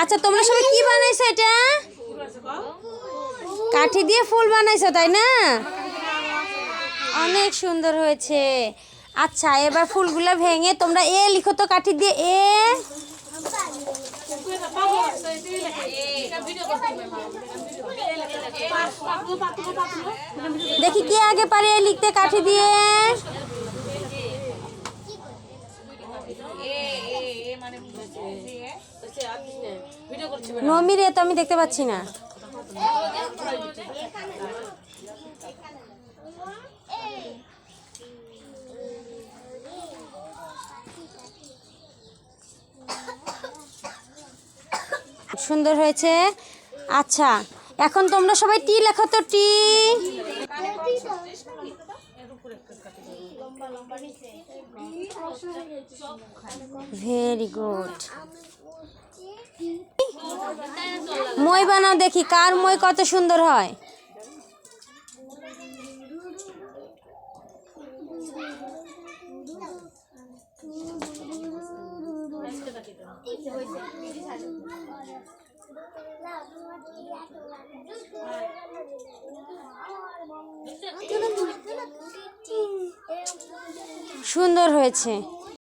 আচ্ছা তোমরা সবাই কি বানাইছো এটা? কাঠি দিয়ে ফুল বানাইছো তাই না? অনেক সুন্দর হয়েছে। আচ্ছা এবার ফুলগুলো ভেঙে তোমরা এ লিখো তো কাঠি দিয়ে এ। দেখি কে আগে পারে এ লিখতে কাঠি দিয়ে। নমিরে তো আমি দেখতে পাচ্ছি না। সুন্দর হয়েছে। আচ্ছা এখন তোমরা সবাই টি লেখো তো টি। Very good. মই বানাও দেখি কার মই কত সুন্দর হয়। সুন্দর হয়েছে।